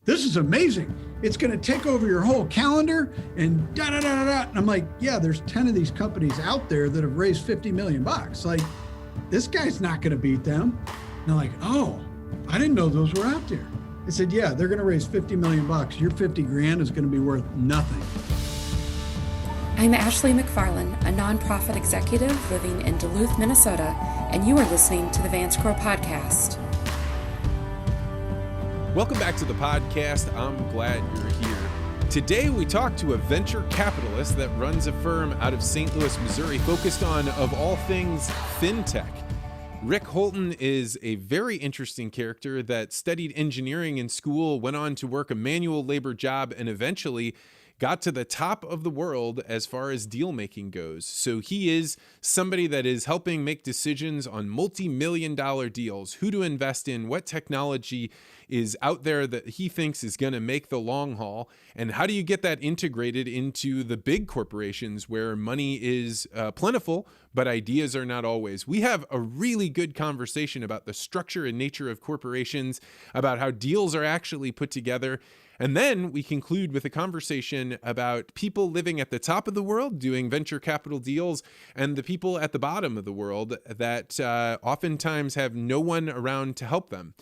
this is amazing. It's going to take over your whole calendar and da da da da da. And I'm like, yeah, there's 10 of these companies out there that have raised 50 million bucks. Like, this guy's not going to beat them. And they're like, oh, I didn't know those were out there. I said, yeah, they're going to raise 50 million bucks. Your 50 grand is going to be worth nothing. I'm Ashley McFarland, a nonprofit executive living in Duluth, Minnesota, and you are listening to the Vance Crow Podcast. Welcome back to the podcast. I'm glad you're here. Today we talk to a venture capitalist that runs a firm out of St. Louis, Missouri, focused on, of all things, FinTech. Rick Holton is a very interesting character that studied engineering in school, went on to work a manual labor job, and eventually got to the top of the world as far as deal making goes. So he is somebody that is helping make decisions on multi-million-dollar deals, who to invest in, what technology is out there that he thinks is going to make the long haul, and how do you get that integrated into the big corporations where money is plentiful, but ideas are not always. We have a really good conversation about the structure and nature of corporations, about how deals are actually put together. And then we conclude with a conversation about people living at the top of the world doing venture capital deals and the people at the bottom of the world that oftentimes have no one around to help them.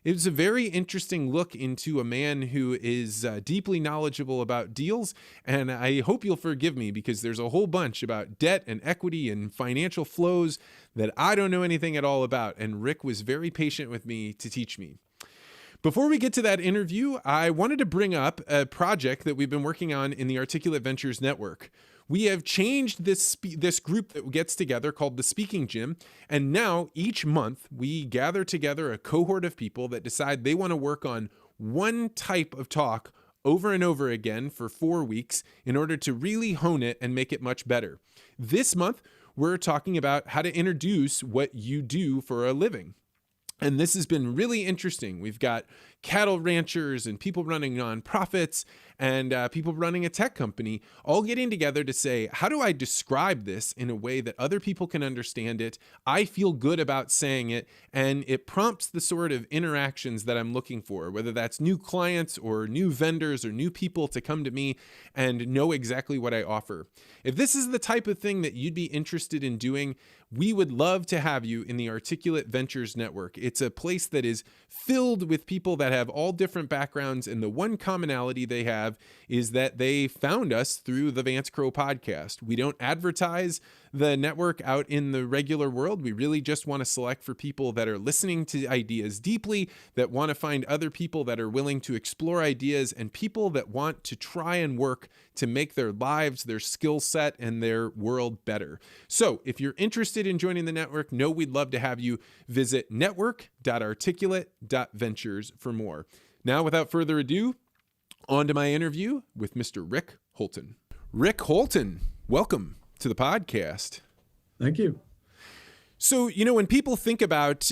It was a very interesting look into a man who is deeply knowledgeable about deals, and I hope you'll forgive me because there's a whole bunch about debt and equity and financial flows that I don't know anything at all about, and Rick was very patient with me to teach me. Before we get to that interview, I wanted to bring up a project that we've been working on in the Articulate Ventures Network. We have changed this group that gets together called the Speaking Gym, and now each month we gather together a cohort of people that decide they want to work on one type of talk over and over again for 4 weeks in order to really hone it and make it much better. This month, we're talking about how to introduce what you do for a living. And this has been really interesting. We've got cattle ranchers and people running nonprofits and people running a tech company all getting together to say, how do I describe this in a way that other people can understand it? I feel good about saying it, and it prompts the sort of interactions that I'm looking for, whether that's new clients or new vendors or new people to come to me and know exactly what I offer. If this is the type of thing that you'd be interested in doing, we would love to have you in the Articulate Ventures Network. It's a place that is filled with people that have all different backgrounds, and the one commonality they have is that they found us through the Vance Crow Podcast. We don't advertise the network out in the regular world. We really just want to select for people that are listening to ideas deeply, that want to find other people that are willing to explore ideas, and people that want to try and work to make their lives, their skill set, and their world better. So if you're interested in joining the network, know we'd love to have you visit network.articulate.ventures for more. Now, without further ado, on to my interview with Mr. Rick Holton. Rick Holton, welcome to the podcast. Thank you. So, when people think about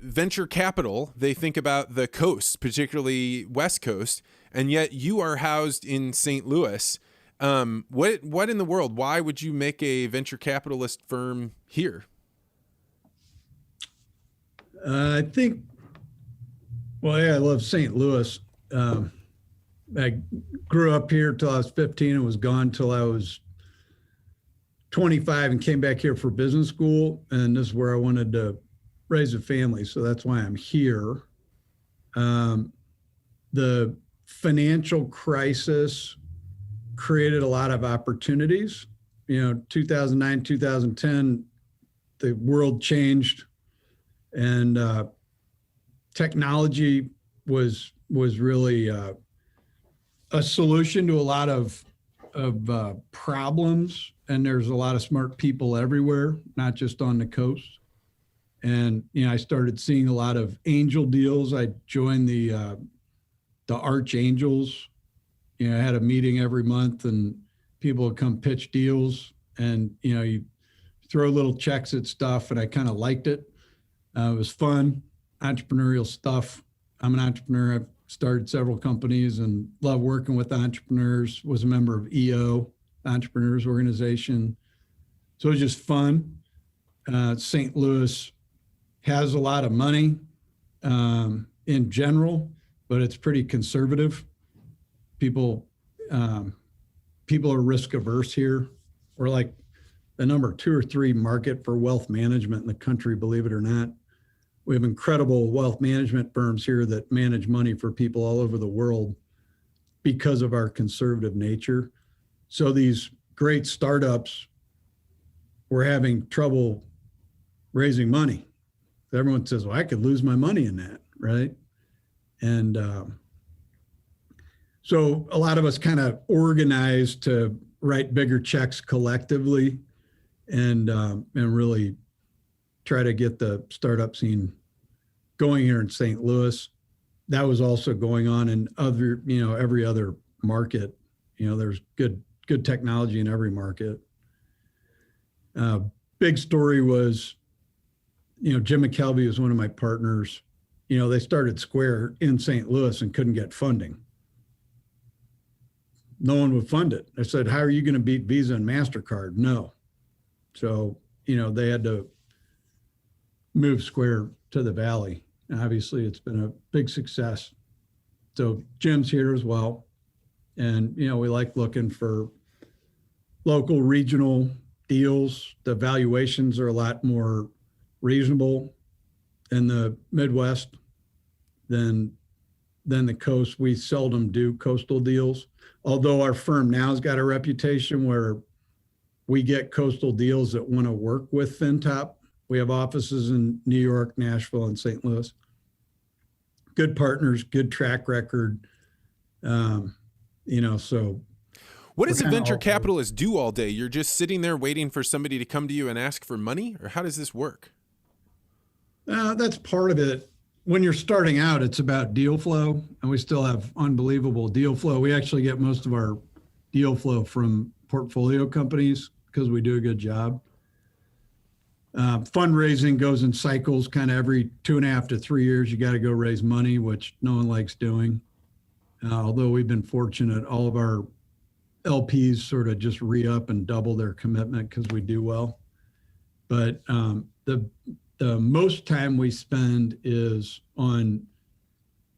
venture capital, they think about the coast, particularly West Coast, and yet you are housed in St. Louis. What in the world? Why would you make a venture capitalist firm here? I love St. Louis. I grew up here till I was 15 and was gone till I was 25 and came back here for business school. And this is where I wanted to raise a family. So that's why I'm here. The financial crisis created a lot of opportunities. 2009, 2010, the world changed, and technology was really a solution to a lot of problems. And there's a lot of smart people everywhere, not just on the coast. And I started seeing a lot of angel deals. I joined the Archangels. I had a meeting every month, and people would come pitch deals, and you throw little checks at stuff, and I kind of liked it. It was fun, entrepreneurial stuff. I'm an entrepreneur. I've started several companies and love working with entrepreneurs. Was a member of EO, Entrepreneurs Organization. So it was just fun. St. Louis has a lot of money in general. but it's pretty conservative. People are risk averse here. We're like the number 2 or 3 market for wealth management in the country, believe it or not. We have incredible wealth management firms here that manage money for people all over the world because of our conservative nature. So these great startups were having trouble raising money. Everyone says, well, I could lose my money in that, right? And so a lot of us kind of organized to write bigger checks collectively and really try to get the startup scene going here in St. Louis. That was also going on in other, every other market. There's good technology in every market. Big story was, Jim McKelvey was one of my partners. They started Square in St. Louis and couldn't get funding. No one would fund it. I said, how are you going to beat Visa and MasterCard? No. So, they had to move Square to the Valley. And obviously, it's been a big success. So Jim's here as well. And, we like looking for local, regional deals. The valuations are a lot more reasonable in the Midwest than the coast. We seldom do coastal deals, although our firm now has got a reputation where we get coastal deals that want to work with FinTop. We have offices in New York, Nashville, and St. Louis. Good partners, good track record. So. What does a venture capitalist do all day? You're just sitting there waiting for somebody to come to you and ask for money? Or how does this work? That's part of it. When you're starting out, it's about deal flow, and we still have unbelievable deal flow. We actually get most of our deal flow from portfolio companies because we do a good job. Fundraising goes in cycles, kind of every 2.5 to 3 years, you got to go raise money, which no one likes doing. Although we've been fortunate, all of our LPs sort of just re-up and double their commitment because we do well. But the most time we spend is on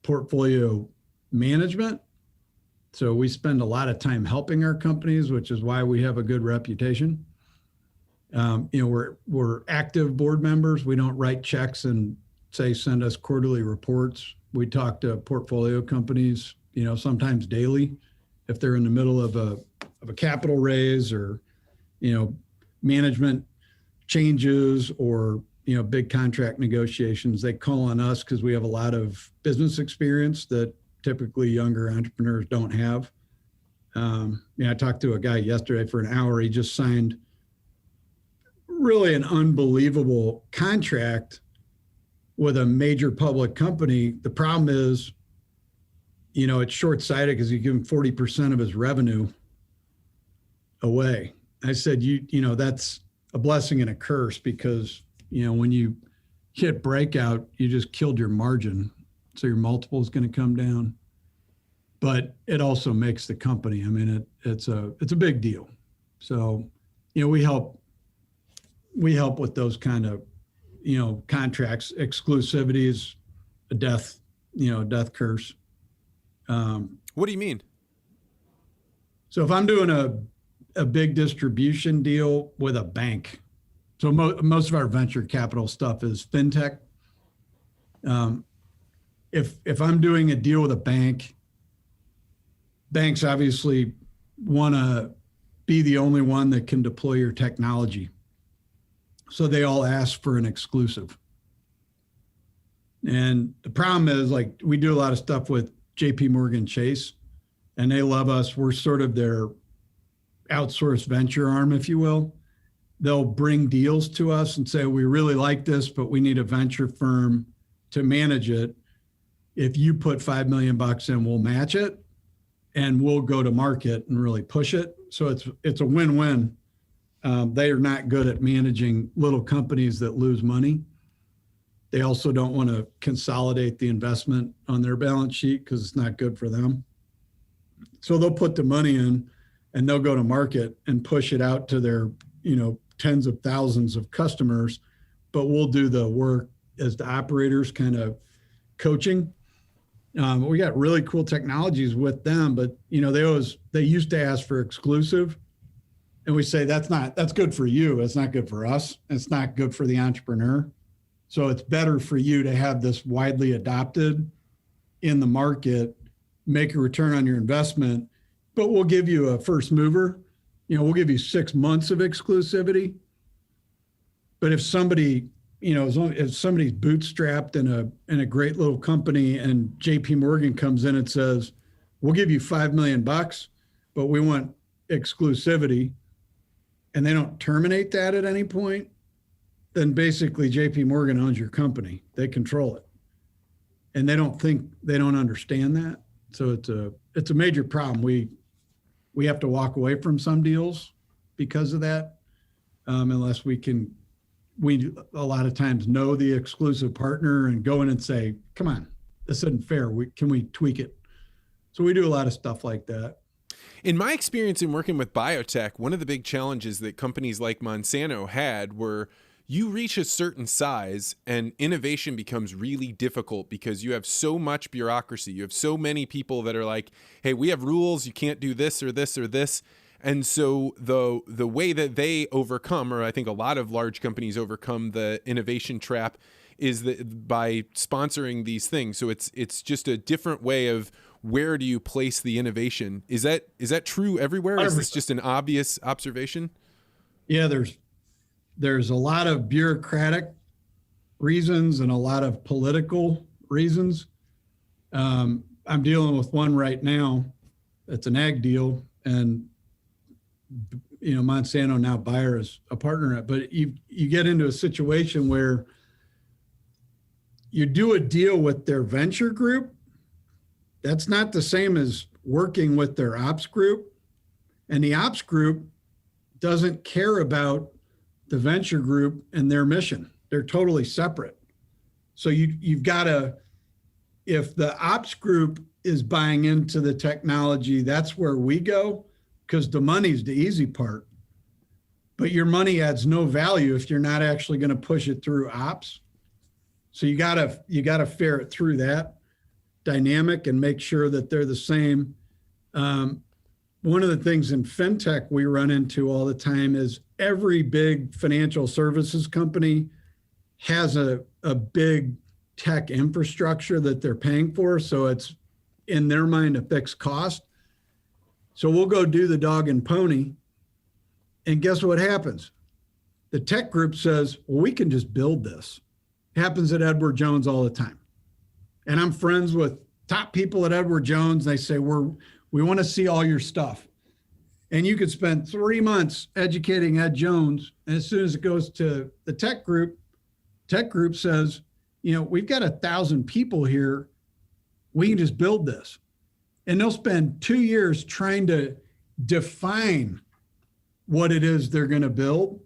portfolio management. So we spend a lot of time helping our companies, which is why we have a good reputation. We're active board members. We don't write checks and say, send us quarterly reports. We talk to portfolio companies, sometimes daily, if they're in the middle of a capital raise or, management changes or, big contract negotiations. They call on us because we have a lot of business experience that typically younger entrepreneurs don't have. I talked to a guy yesterday for an hour. He just signed really an unbelievable contract with a major public company. The problem is, it's short-sighted because you give him 40% of his revenue away. I said, that's a blessing and a curse because, when you hit breakout, you just killed your margin. So your multiple is going to come down, but it also makes the company. I mean, it's a big deal. So, we help with those kind of, contracts. Exclusivity is a death curse. What do you mean? So if I'm doing a big distribution deal with a bank, so most of our venture capital stuff is FinTech. If I'm doing a deal with a bank, banks obviously want to be the only one that can deploy your technology. So they all ask for an exclusive. And the problem is, like, we do a lot of stuff with JP Morgan Chase, and they love us. We're sort of their outsourced venture arm, if you will. They'll bring deals to us and say, we really like this, but we need a venture firm to manage it. If you put $5 million in, we'll match it and we'll go to market and really push it. So it's a win-win. They are not good at managing little companies that lose money. They also don't want to consolidate the investment on their balance sheet because it's not good for them. So they'll put the money in and they'll go to market and push it out to their, tens of thousands of customers, but we'll do the work as the operators, kind of coaching. We got really cool technologies with them, but they used to ask for exclusive, and we say that's good for you. It's not good for us. It's not good for the entrepreneur. So it's better for you to have this widely adopted in the market, make a return on your investment, but we'll give you a first mover. We'll give you 6 months of exclusivity. But if somebody, if somebody's bootstrapped in a great little company and JP Morgan comes in and says, we'll give you $5 million, but we want exclusivity, and they don't terminate that at any point, then basically JP Morgan owns your company. They control it. And they don't understand that. So it's a major problem. We have to walk away from some deals because of that, unless we a lot of times know the exclusive partner and go in and say, come on, this isn't fair. Can we tweak it? So we do a lot of stuff like that. In my experience in working with biotech, one of the big challenges that companies like Monsanto had were you reach a certain size and innovation becomes really difficult because you have so much bureaucracy. You have so many people that are like, hey, we have rules. You can't do this or this or this. And so the way that they overcome, or I think a lot of large companies overcome the innovation trap, is that by sponsoring these things. So it's just a different way of where do you place the innovation? Is that true everywhere? Is this just an obvious observation? Yeah, there's a lot of bureaucratic reasons and a lot of political reasons. I'm dealing with one right now. It's an ag deal, and Monsanto, now Bayer, is a partner in it. But you get into a situation where you do a deal with their venture group. That's not the same as working with their ops group. And the ops group doesn't care about the venture group and their mission. They're totally separate. So you've got to, if the ops group is buying into the technology, that's where we go, because the money's the easy part. But your money adds no value if you're not actually going to push it through ops. So you gotta ferret through that dynamic and make sure that they're the same. One of the things in FinTech we run into all the time is every big financial services company has a big tech infrastructure that they're paying for. So it's, in their mind, a fixed cost. So we'll go do the dog and pony. And guess what happens? The tech group says, well, we can just build this. It happens at Edward Jones all the time. And I'm friends with top people at Edward Jones. They say, we want to see all your stuff. And you could spend 3 months educating Ed Jones. And as soon as it goes to the tech group says, we've got 1,000 people here. We can just build this. And they'll spend 2 years trying to define what it is they're going to build.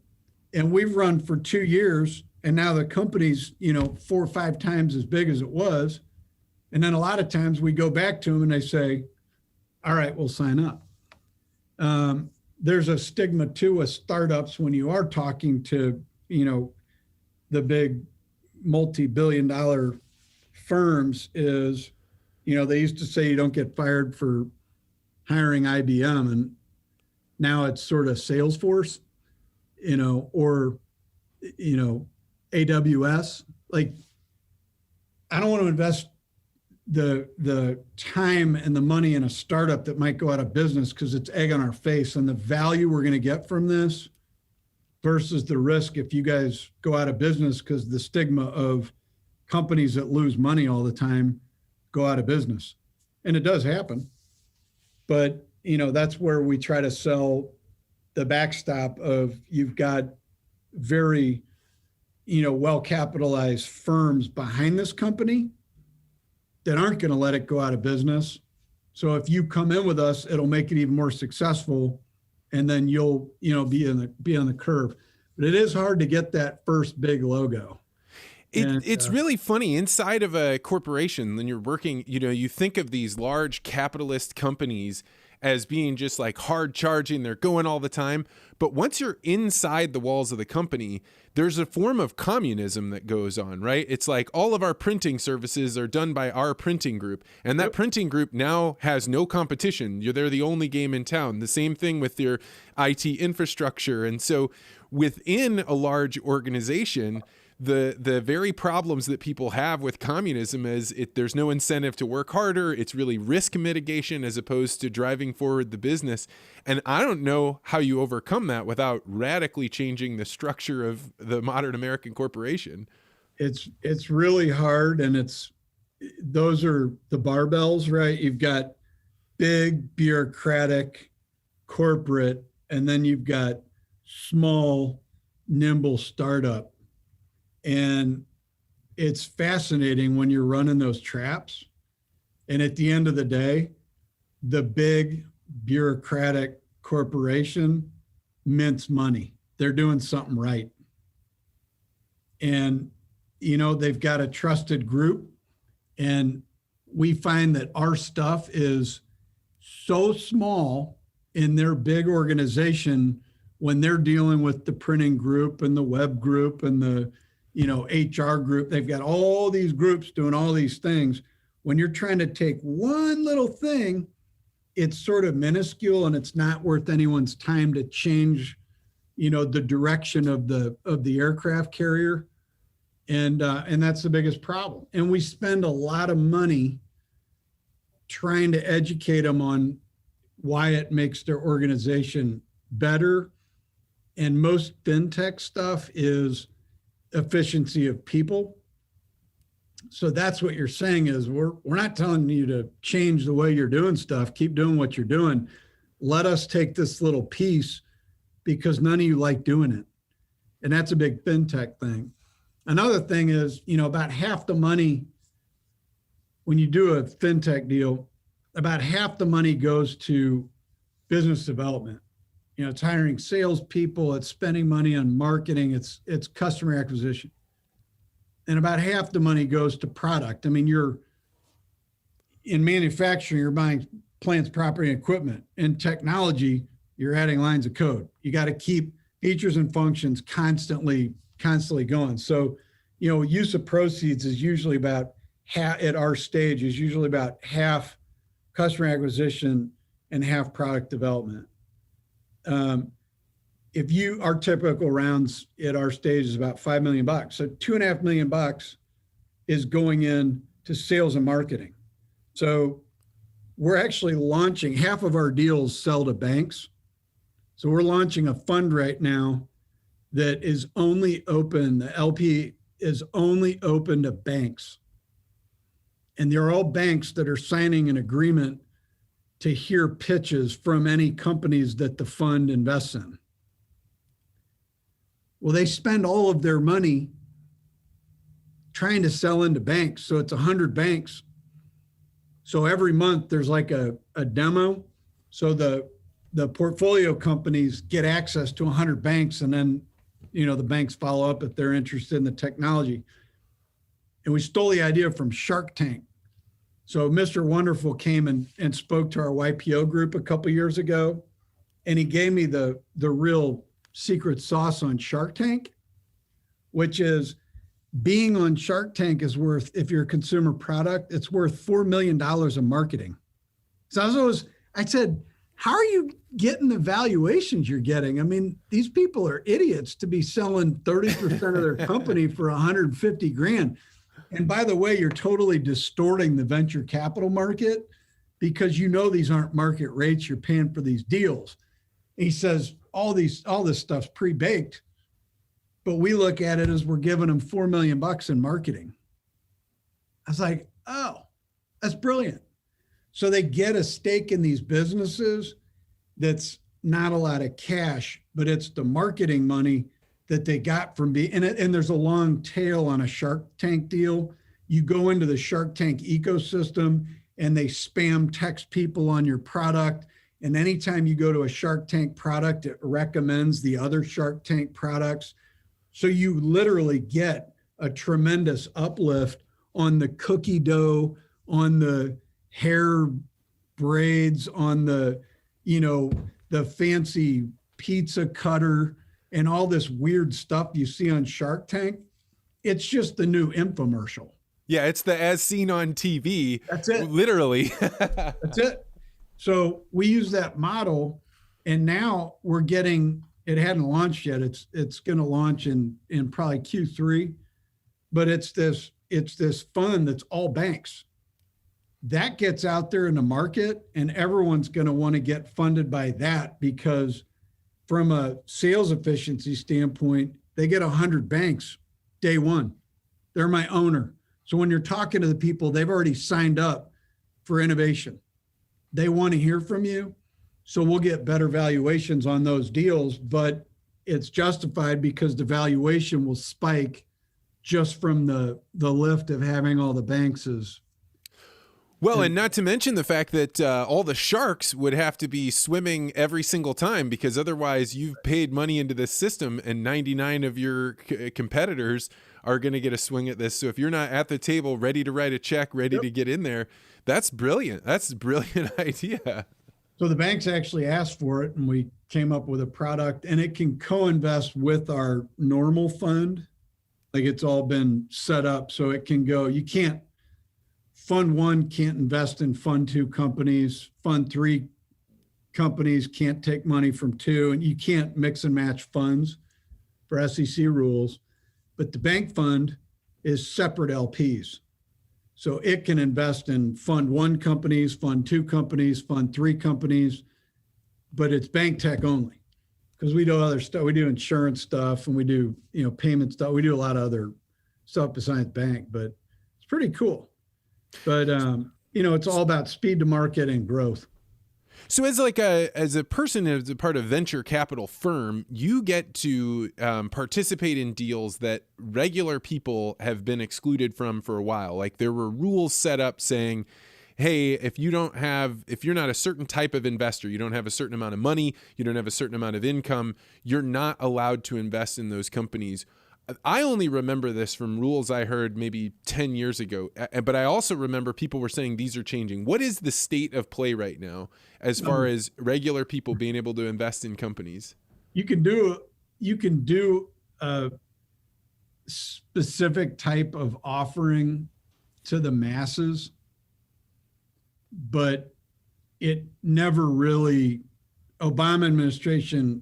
And we've run for 2 years, and now the company's, 4 or 5 times as big as it was. And then a lot of times we go back to them and they say, all right, we'll sign up. There's a stigma too with startups when you are talking to, the big multi-billion-dollar firms is, they used to say you don't get fired for hiring IBM, and now it's sort of Salesforce, or, AWS. Like, I don't want to invest the time and the money in a startup that might go out of business because it's egg on our face, and the value we're going to get from this versus the risk if you guys go out of business, because the stigma of companies that lose money all the time go out of business. And it does happen. But, that's where we try to sell the backstop of, you've got very, well-capitalized firms behind this company that aren't going to let it go out of business. So if you come in with us, it'll make it even more successful, and then you'll, be on the curve. But it is hard to get that first big logo. It's really funny inside of a corporation when you're working, you think of these large capitalist companies, as being just like hard charging. They're going all the time. But once you're inside the walls of the company, there's a form of communism that goes on, right? It's like all of our printing services are done by our printing group. And that printing group now has no competition. They're the only game in town. The same thing with your IT infrastructure. And so within a large organization, the very problems that people have with communism is there's no incentive to work harder. It's really risk mitigation as opposed to driving forward the business. And I don't know how you overcome that without radically changing the structure of the modern American corporation. It's really hard, and those are the barbells, right? You've got big bureaucratic corporate, and then you've got small nimble startup. And it's fascinating when you're running those traps. And at the end of the day, the big bureaucratic corporation mints money. They're doing something right. And, they've got a trusted group. And we find that our stuff is so small in their big organization when they're dealing with the printing group and the web group and the HR group. They've got all these groups doing all these things. When you're trying to take one little thing, it's sort of minuscule, and it's not worth anyone's time to change, the direction of the aircraft carrier. And that's the biggest problem. And we spend a lot of money trying to educate them on why it makes their organization better. And most FinTech stuff is efficiency of people. So that's what you're saying is we're not telling you to change the way you're doing stuff. Keep doing what you're doing. Let us take this little piece because none of you like doing it. And that's a big FinTech thing. Another thing is, about half the money, when you do a FinTech deal, about half the money goes to business development. It's hiring salespeople, it's spending money on marketing, it's customer acquisition. And about half the money goes to product. I mean, you're in manufacturing, you're buying plants, property, and equipment. In technology, you're adding lines of code. You got to keep features and functions constantly going. So, use of proceeds is usually about half at our stage is usually about half customer acquisition and half product development. Our typical rounds at our stage is about $5 million. So $2.5 million is going in to sales and marketing. So we're actually launching, half of our deals sell to banks. So we're launching a fund right now that is only open, the LP is only open to banks. And they're all banks that are signing an agreement to hear pitches from any companies that the fund invests in. Well, they spend all of their money trying to sell into banks. So it's 100 banks. So every month there's like a demo. So the portfolio companies get access to 100 banks, and then, the banks follow up if they're interested in the technology. And we stole the idea from Shark Tank. So Mr. Wonderful came and spoke to our YPO group a couple years ago, and he gave me the real secret sauce on Shark Tank, which is being on Shark Tank is worth, if you're a consumer product, it's worth $4 million of marketing. So I said, how are you getting the valuations you're getting? I mean, these people are idiots to be selling 30% of their company for 150 grand. And by the way, you're totally distorting the venture capital market because these aren't market rates you're paying for these deals. And he says, all this stuff's pre-baked, but we look at it as we're giving them $4 million in marketing. I was like, oh, that's brilliant. So they get a stake in these businesses that's not a lot of cash, but it's the marketing money that they got from being in it. And there's a long tail on a Shark Tank deal. You go into the Shark Tank ecosystem and they spam text people on your product. And anytime you go to a Shark Tank product, it recommends the other Shark Tank products. So you literally get a tremendous uplift on the cookie dough, on the hair braids, on the the fancy pizza cutter and all this weird stuff you see on Shark Tank. It's just the new infomercial. Yeah, it's the as seen on TV. That's it. Literally. That's it. So we use that model, and now we're getting, it hadn't launched yet. It's going to launch in probably Q3, but it's this fund that's all banks. That gets out there in the market, and everyone's going to want to get funded by that, because from a sales efficiency standpoint, they get 100 banks day one. They're my owner. So when you're talking to the people, they've already signed up for innovation. They want to hear from you. So we'll get better valuations on those deals, but it's justified because the valuation will spike just from the lift of having all the banks is. Well, and not to mention the fact that all the sharks would have to be swimming every single time, because otherwise you've paid money into this system and 99 of your competitors are going to get a swing at this. So if you're not at the table ready to write a check, ready to get in there, that's brilliant. That's a brilliant idea. So the banks actually asked for it, and we came up with a product, and it can co-invest with our normal fund. Like, it's all been set up so it can go. You can't, Fund 1 can't invest in Fund 2 companies. Fund 3 companies can't take money from 2, and you can't mix and match funds for SEC rules. But the bank fund is separate LPs. So it can invest in Fund 1 companies, Fund 2 companies, Fund 3 companies, but it's bank tech only, because we do other stuff. We do insurance stuff, and we do, payment stuff. We do a lot of other stuff besides bank, but it's pretty cool. But, it's all about speed to market and growth. So as a person, as a part of venture capital firm, you get to participate in deals that regular people have been excluded from for a while. Like, there were rules set up saying, hey, if you're not a certain type of investor, you don't have a certain amount of money, you don't have a certain amount of income, you're not allowed to invest in those companies. I only remember this from rules I heard maybe 10 years ago, but I also remember people were saying these are changing. What is the state of play right now as far as regular people being able to invest in companies? You can do a specific type of offering to the masses, but it never really, Obama administration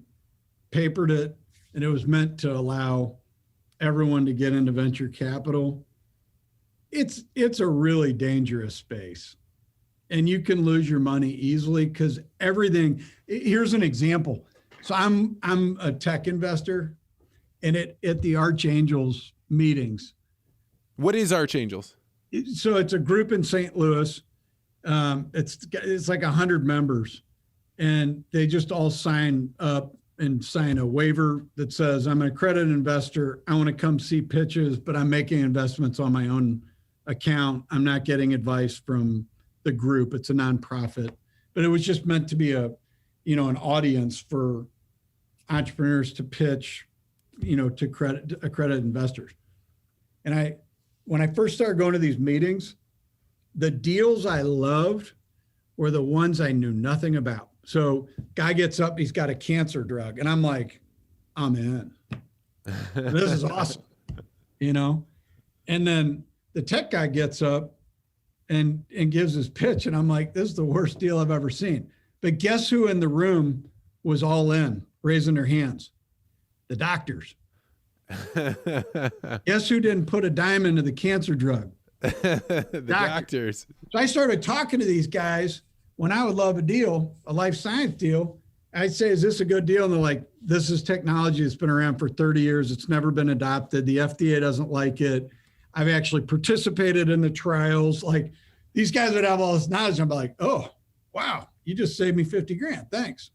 papered it, and it was meant to allow everyone to get into venture capital. It's a really dangerous space, and you can lose your money easily, because everything. Here's an example. So I'm a tech investor, and at the Archangels meetings. What is Archangels? So it's a group in St. Louis. It's like 100 members, and they just all sign up and sign a waiver that says, I'm an accredited investor. I want to come see pitches, but I'm making investments on my own account. I'm not getting advice from the group. It's a nonprofit, but it was just meant to be an audience for entrepreneurs to pitch, to accredited investors. And when I first started going to these meetings, the deals I loved were the ones I knew nothing about. So guy gets up, he's got a cancer drug, and I'm like, I'm in. This is awesome, And then the tech guy gets up and gives his pitch, and I'm like, this is the worst deal I've ever seen. But guess who in the room was all in, raising their hands? The doctors. Guess who didn't put a dime into the cancer drug? The doctors. So I started talking to these guys. When I would love a deal, a life science deal, I'd say, is this a good deal? And they're like, this is technology that's been around for 30 years. It's never been adopted. The FDA doesn't like it. I've actually participated in the trials. Like, these guys would have all this knowledge. And I'm like, oh, wow, you just saved me 50 grand. Thanks.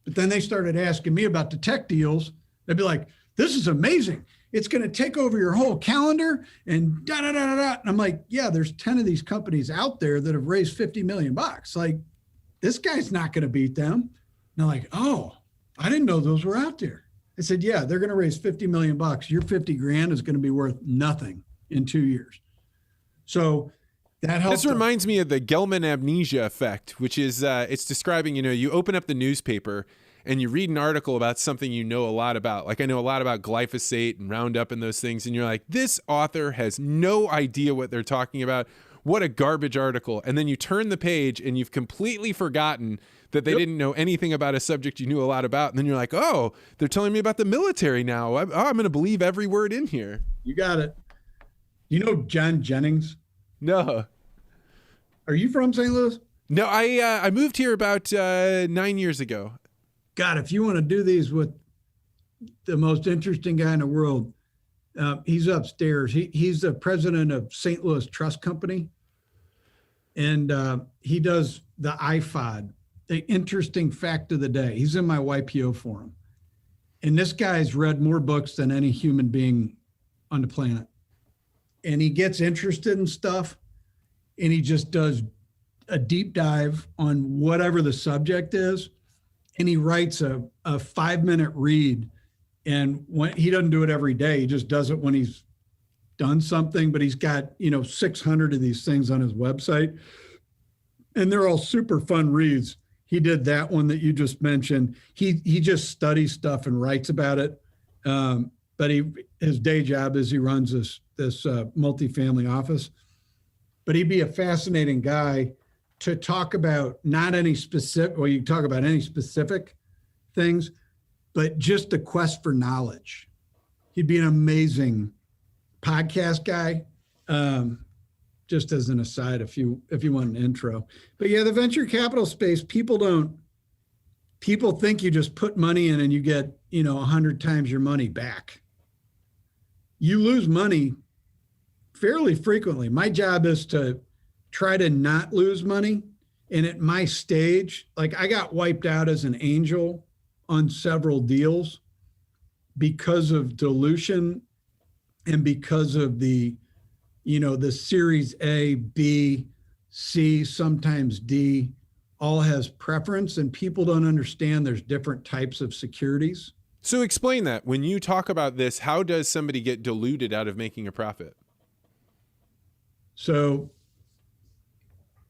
But then they started asking me about the tech deals. They'd be like, this is amazing. It's going to take over your whole calendar and da da da da da. And I'm like, yeah, there's 10 of these companies out there that have raised $50 million. Like, this guy's not going to beat them. And they're like, oh, I didn't know those were out there. I said, yeah, they're going to raise $50 million. Your 50 grand is going to be worth nothing in 2 years. So That helps. This reminds me of the Gelman amnesia effect, which is it's describing, you open up the newspaper and you read an article about something you know a lot about. Like I know a lot about glyphosate and Roundup and those things. And you're like, this author has no idea what they're talking about. What a garbage article. And then you turn the page and you've completely forgotten that they didn't know anything about a subject you knew a lot about. And then you're like, oh, they're telling me about the military now. I'm going to believe every word in here. You got it. You know John Jennings? No. Are you from St. Louis? No, I moved here about 9 years ago. God, if you want to do these with the most interesting guy in the world, he's upstairs. He's the president of St. Louis Trust Company. And he does the IFOD, the interesting fact of the day. He's in my YPO forum. And this guy's read more books than any human being on the planet. And he gets interested in stuff and he just does a deep dive on whatever the subject is. And he writes a 5-minute read. And when he doesn't do it every day, he just does it when he's done something, but he's got, 600 of these things on his website. And they're all super fun reads. He did that one that you just mentioned. He just studies stuff and writes about it. But his day job is he runs this multifamily office. But he'd be a fascinating guy to talk about not any specific, well, you can talk about any specific things, but just the quest for knowledge. He'd be an amazing podcast guy. Just as an aside, if you want an intro. But yeah, the venture capital space, people think you just put money in and you get, 100 times your money back. You lose money fairly frequently. My job is to try to not lose money. And at my stage, like I got wiped out as an angel on several deals because of dilution and because of the Series A, B, C, sometimes D, all has preference, and people don't understand there's different types of securities. So explain that. When you talk about this, how does somebody get diluted out of making a profit? So,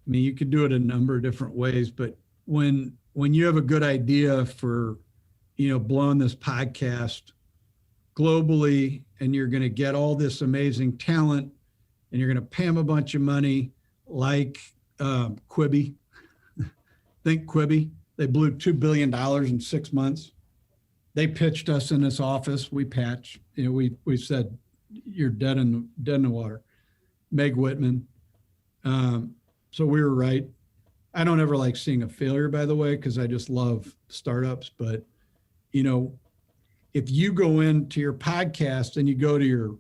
you could do it a number of different ways, but when you have a good idea for, blowing this podcast globally, and you're going to get all this amazing talent, and you're going to pay them a bunch of money, like Quibi. Think Quibi. They blew $2 billion in 6 months. They pitched us in this office. We patched. We said, "You're dead in the water." Meg Whitman. So we were right. I don't ever like seeing a failure, by the way, because I just love startups. But if you go into your podcast and you go to your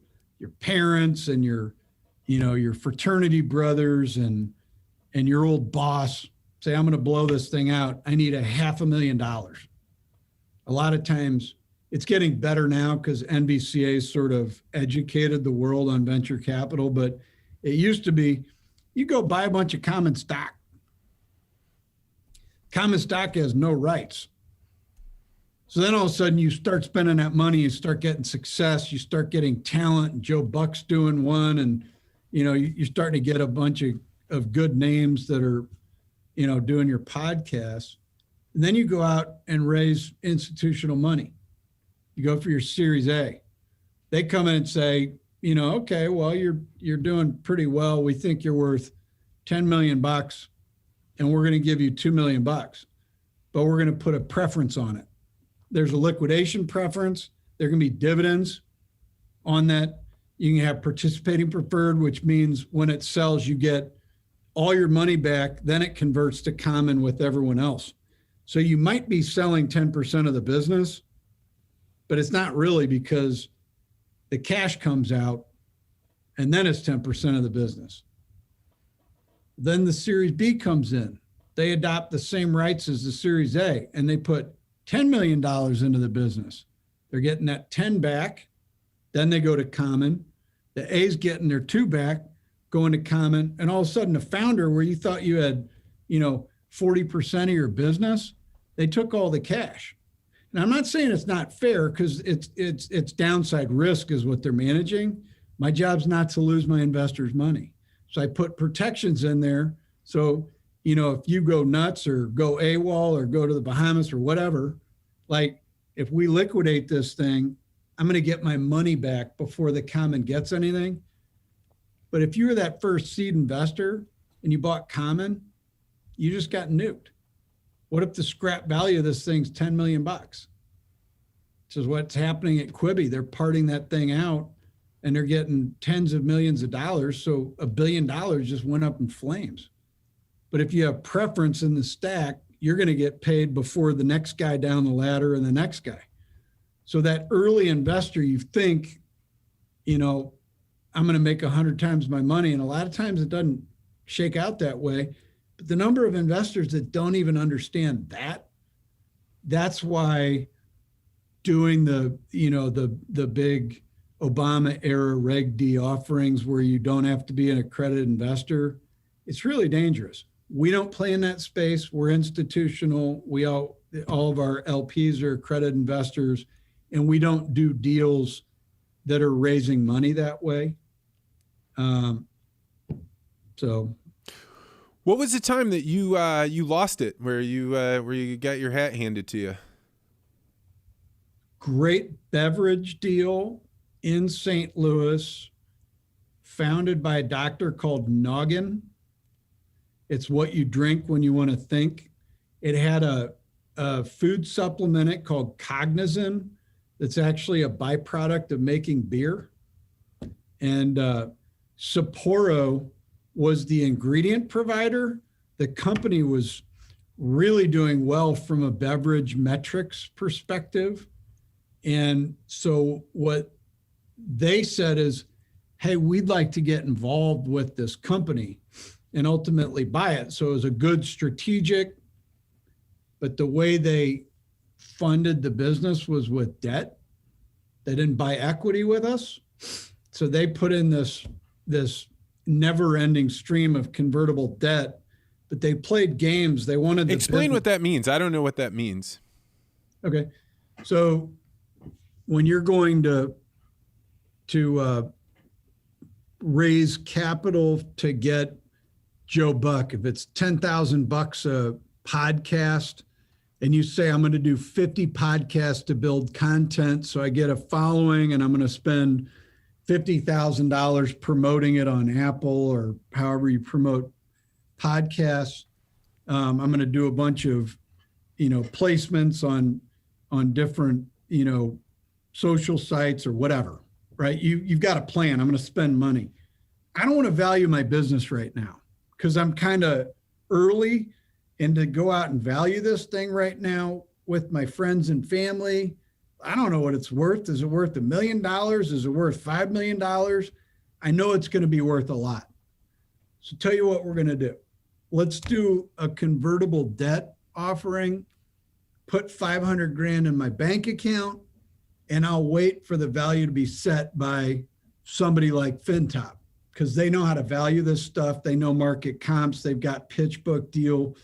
parents and your fraternity brothers and your old boss, say, I'm going to blow this thing out. I need $500,000. A lot of times it's getting better now because NBCA sort of educated the world on venture capital, but it used to be, you go buy a bunch of common stock. Common stock has no rights. So then all of a sudden you start spending that money, you start getting success, you start getting talent, and Joe Buck's doing one, and you're starting to get a bunch of good names that are, doing your podcast. And then you go out and raise institutional money. You go for your Series A. They come in and say, okay, well, you're doing pretty well. We think you're worth $10 million and we're going to give you $2 million, but we're going to put a preference on it. There's a liquidation preference. There can be dividends on that. You can have participating preferred, which means when it sells, you get all your money back. Then it converts to common with everyone else. So you might be selling 10% of the business, but it's not really, because the cash comes out and then it's 10% of the business. Then the Series B comes in. They adopt the same rights as the Series A and they put $10 million into the business. They're getting that 10 back. Then they go to common. The A's getting their 2 back, going to common. And all of a sudden the founder, where you thought you had, 40% of your business, they took all the cash. And I'm not saying it's not fair, because it's downside risk is what they're managing. My job's not to lose my investors' money. So I put protections in there. So, you know, if you go nuts or go AWOL or go to the Bahamas or whatever, like if we liquidate this thing, I'm going to get my money back before the common gets anything. But if you were that first seed investor and you bought common, you just got nuked. What if the scrap value of this thing's 10 million bucks? This is what's happening at Quibi. They're parting that thing out and they're getting tens of millions of dollars. So $1 billion just went up in flames. But if you have preference in the stack, you're going to get paid before the next guy down the ladder and the next guy. So that early investor, you think, you know, I'm going to make 100 times my money. And a lot of times it doesn't shake out that way. But the number of investors that don't even understand that, that's why doing the, you know, the big Obama era Reg D offerings where you don't have to be an accredited investor, it's really dangerous. We don't play in that space. We're institutional. All of our LPs are accredited investors, and we don't do deals that are raising money that way. So, what was the time that you lost it, where you got your hat handed to you? Great beverage deal in St. Louis, founded by a doctor called Noggin. It's what you drink when you want to think. It had a food supplement in it called Cognizin. That's actually a byproduct of making beer. And Sapporo was the ingredient provider. The company was really doing well from a beverage metrics perspective. And so what they said is, hey, we'd like to get involved with this company and ultimately buy it. So it was a good strategic, but the way they funded the business was with debt. They didn't buy equity with us. So they put in this never-ending stream of convertible debt, but they played games. They wanted to explain what that means. I don't know what that means. Okay. So when you're going to raise capital to get Joe Buck, if it's $10,000 a podcast, and you say, I'm going to do 50 podcasts to build content so I get a following, and I'm going to spend $50,000 promoting it on Apple or however you promote podcasts. I'm going to do a bunch of, placements on different, social sites or whatever, right? You've got a plan. I'm going to spend money. I don't want to value my business right now because I'm kind of early, and to go out and value this thing right now with my friends and family, I don't know what it's worth. Is it worth $1 million? Is it worth $5 million? I know it's going to be worth a lot. So tell you what we're going to do. Let's do a convertible debt offering, put 500 grand in my bank account, and I'll wait for the value to be set by somebody like FinTop because they know how to value this stuff. They know market comps. They've got pitch book deal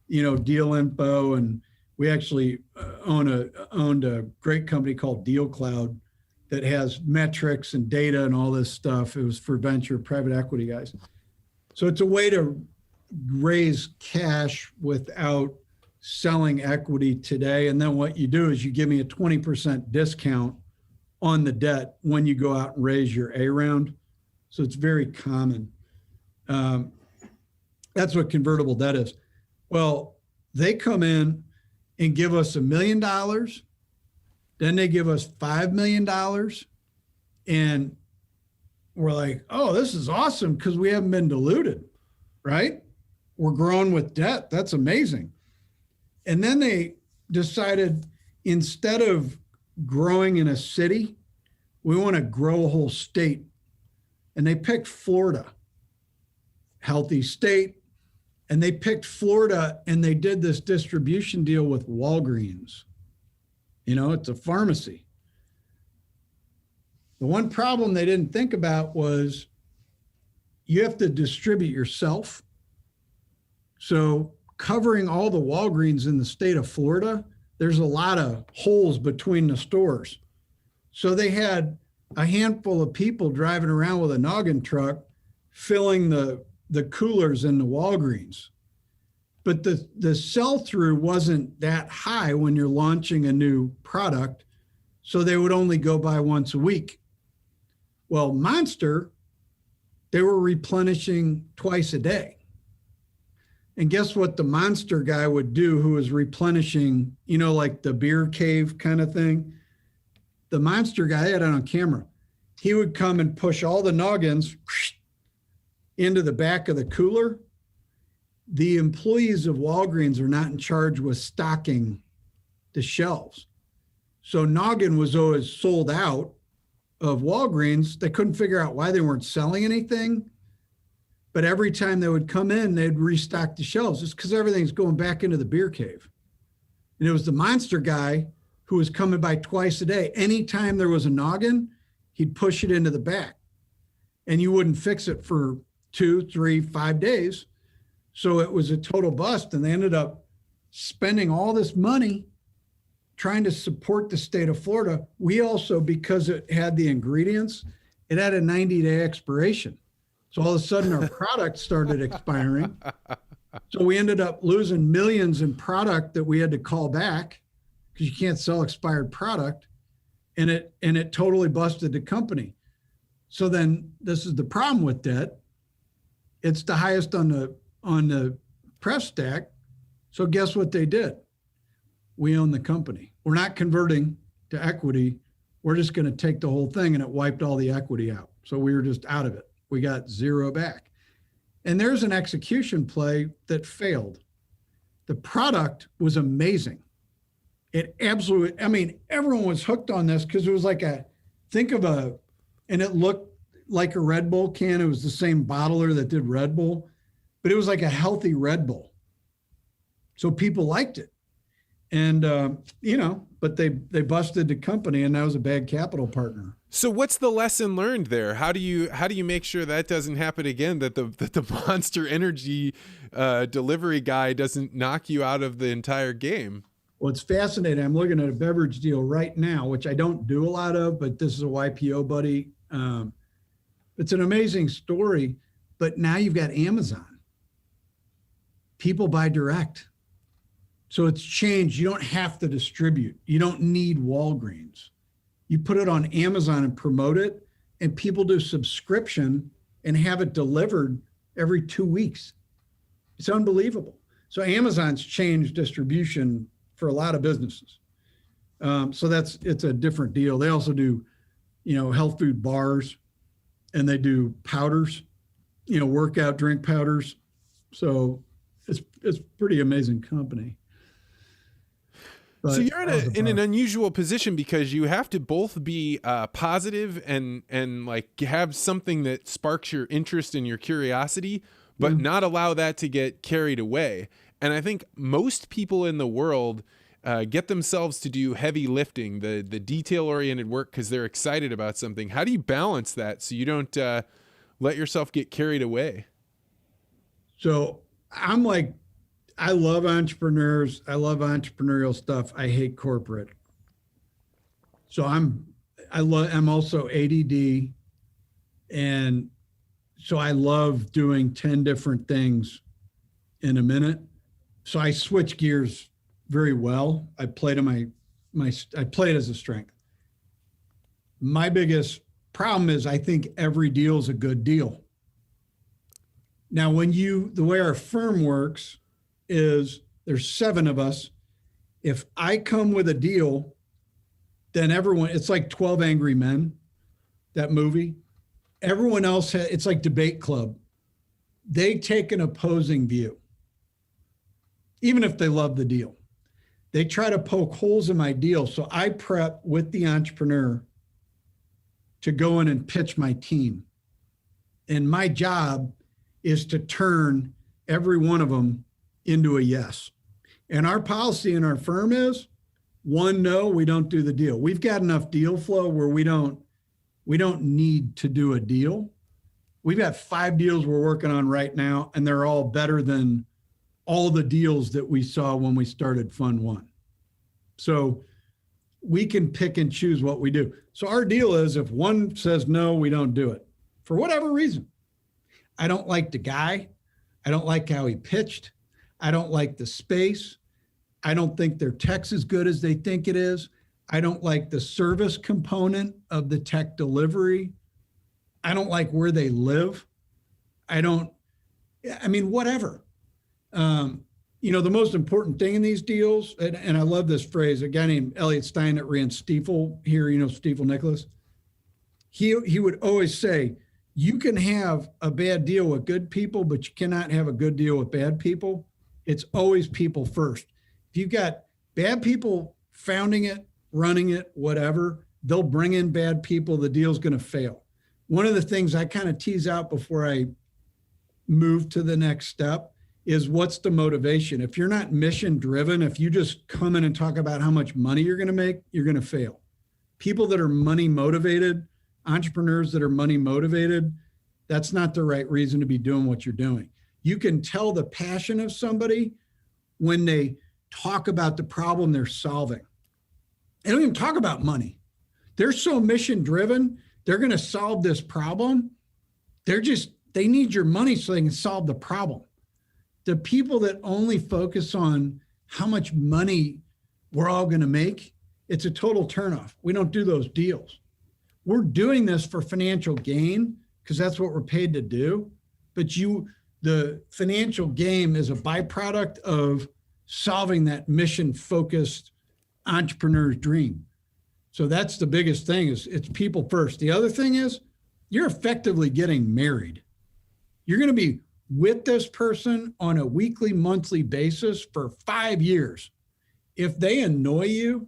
info. And we actually owned a great company called Deal Cloud that has metrics and data and all this stuff. It was for venture private equity guys. So it's a way to raise cash without selling equity today. And then what you do is you give me a 20% discount on the debt when you go out and raise your A round. So it's very common. That's what convertible debt is. Well, they come in and give us $1 million. Then they give us $5 million. And we're like, oh, this is awesome because we haven't been diluted, right? We're growing with debt. That's amazing. And then they decided instead of growing in a city, we want to grow a whole state. And they picked Florida, healthy state. And they picked Florida and they did this distribution deal with Walgreens. It's a pharmacy. The one problem they didn't think about was you have to distribute yourself. So covering all the Walgreens in the state of Florida, there's a lot of holes between the stores. So they had a handful of people driving around with a noggin truck filling the coolers in the Walgreens. But the sell-through wasn't that high when you're launching a new product, so they would only go by once a week. Well, Monster, they were replenishing twice a day. And guess what the Monster guy would do who was replenishing, like the beer cave kind of thing? The Monster guy, I had it on camera. He would come and push all the noggins into the back of the cooler. The employees of Walgreens are not in charge with stocking the shelves. So noggin was always sold out of Walgreens. They couldn't figure out why they weren't selling anything. But every time they would come in, they'd restock the shelves. It's because everything's going back into the beer cave. And it was the Monster guy who was coming by twice a day. Anytime there was a noggin, he'd push it into the back. And you wouldn't fix it for 2, 3, 5 days. So it was a total bust. And they ended up spending all this money trying to support the state of Florida. We also, because it had the ingredients, it had a 90-day expiration. So all of a sudden our product started expiring. So we ended up losing millions in product that we had to call back because you can't sell expired product. And it totally busted the company. So then this is the problem with that. It's the highest on the pref stack. So guess what they did? We own the company. We're not converting to equity. We're just going to take the whole thing, and it wiped all the equity out. So we were just out of it. We got zero back. And there's an execution play that failed. The product was amazing. It absolutely, everyone was hooked on this because it was like and it looked like a Red Bull can. It was the same bottler that did Red Bull, but it was like a healthy Red Bull. So people liked it. And, but they busted the company, and that was a bad capital partner. So what's the lesson learned there? How do you make sure that doesn't happen again, that the Monster Energy delivery guy doesn't knock you out of the entire game? Well, it's fascinating. I'm looking at a beverage deal right now, which I don't do a lot of, but this is a YPO buddy. It's an amazing story, but now you've got Amazon. People buy direct. So it's changed. You don't have to distribute. You don't need Walgreens. You put it on Amazon and promote it, and people do subscription and have it delivered every 2 weeks. It's unbelievable. So Amazon's changed distribution for a lot of businesses. So it's a different deal. They also do, health food bars, and they do powders, workout drink powders. So it's pretty amazing company. But so you're in an unusual position because you have to both be positive and like have something that sparks your interest and your curiosity, but not allow that to get carried away. And I think most people in the world get themselves to do heavy lifting, the detail-oriented work, because they're excited about something. How do you balance that so you don't let yourself get carried away? So I'm like, I love entrepreneurs. I love entrepreneurial stuff. I hate corporate. So I'm also ADD. And so I love doing 10 different things in a minute. So I switch gears very well. I play to I play it as a strength. My biggest problem is I think every deal is a good deal. Now, the way our firm works is there's 7 of us. If I come with a deal, then everyone, it's like 12 Angry Men, that movie. Everyone else, it's like Debate Club. They take an opposing view, even if they love the deal. They try to poke holes in my deal. So I prep with the entrepreneur to go in and pitch my team. And my job is to turn every one of them into a yes. And our policy in our firm is 1 no, we don't do the deal. We've got enough deal flow where we don't need to do a deal. We've got 5 deals we're working on right now, and they're all better than all the deals that we saw when we started Fund 1. So we can pick and choose what we do. So our deal is if one says no, we don't do it for whatever reason. I don't like the guy. I don't like how he pitched. I don't like the space. I don't think their tech's as good as they think it is. I don't like the service component of the tech delivery. I don't like where they live. Whatever. The most important thing in these deals, and I love this phrase, a guy named Elliot Stein that ran Stiefel here, Stiefel Nicholas, he would always say, you can have a bad deal with good people, but you cannot have a good deal with bad people. It's always people first. If you've got bad people founding it, running it, whatever, they'll bring in bad people, the deal's going to fail. One of the things I kind of tease out before I move to the next step is what's the motivation? If you're not mission driven, if you just come in and talk about how much money you're going to make, you're going to fail. People that are money motivated, entrepreneurs that are money motivated, that's not the right reason to be doing what you're doing. You can tell the passion of somebody when they talk about the problem they're solving. They don't even talk about money. They're so mission driven, they're going to solve this problem. They need your money so they can solve the problem. The people that only focus on how much money we're all going to make, it's a total turnoff. We don't do those deals. We're doing this for financial gain because that's what we're paid to do. But the financial game is a byproduct of solving that mission-focused entrepreneur's dream. So that's the biggest thing is it's people first. The other thing is you're effectively getting married. You're going to be with this person on a weekly, monthly basis for 5 years. If they annoy you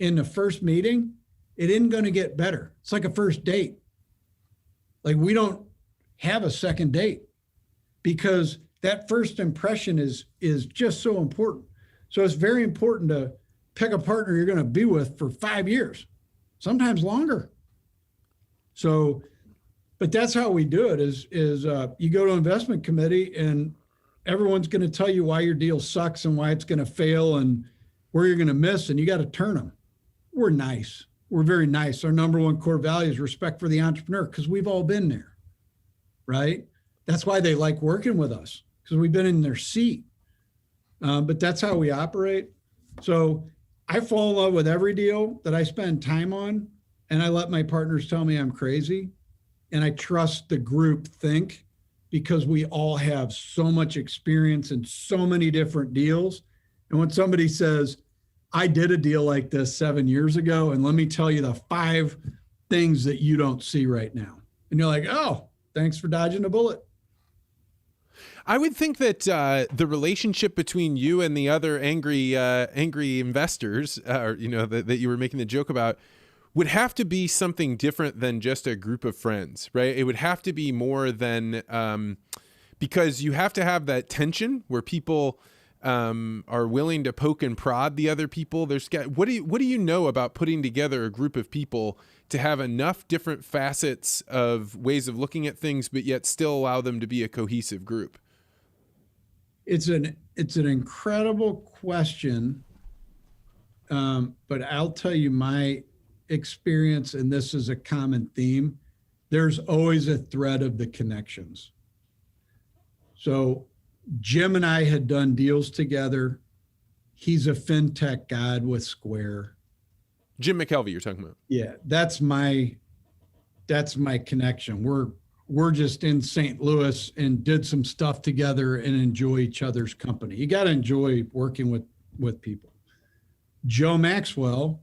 in the first meeting, it isn't going to get better. It's like a first date. Like we don't have a second date because that first impression is just so important. So it's very important to pick a partner you're going to be with for 5 years, sometimes longer. So, but that's how we do it is you go to investment committee and everyone's going to tell you why your deal sucks and why it's going to fail and where you're going to miss, and you got to turn them. We're nice. We're very nice. Our number one core value is respect for the entrepreneur because we've all been there, right? That's why they like working with us because we've been in their seat. But that's how we operate. So I fall in love with every deal that I spend time on, and I let my partners tell me I'm crazy. And I trust the group think because we all have so much experience in so many different deals. And when somebody says, I did a deal like this 7 years ago, and let me tell you the 5 things that you don't see right now. And you're like, oh, thanks for dodging a bullet. I would think that the relationship between you and the other angry investors, that you were making the joke about, would have to be something different than just a group of friends, right? It would have to be more than because you have to have that tension where people are willing to poke and prod the other people. What do you know about putting together a group of people to have enough different facets of ways of looking at things, but yet still allow them to be a cohesive group? It's an incredible question, but I'll tell you my experience, and this is a common theme. There's always a thread of the connections. So Jim and I had done deals together. He's a fintech god with Square. Jim McKelvey, you're talking about? Yeah, that's my connection. We're just in St. Louis and did some stuff together and enjoy each other's company. You got to enjoy working with people. Joe Maxwell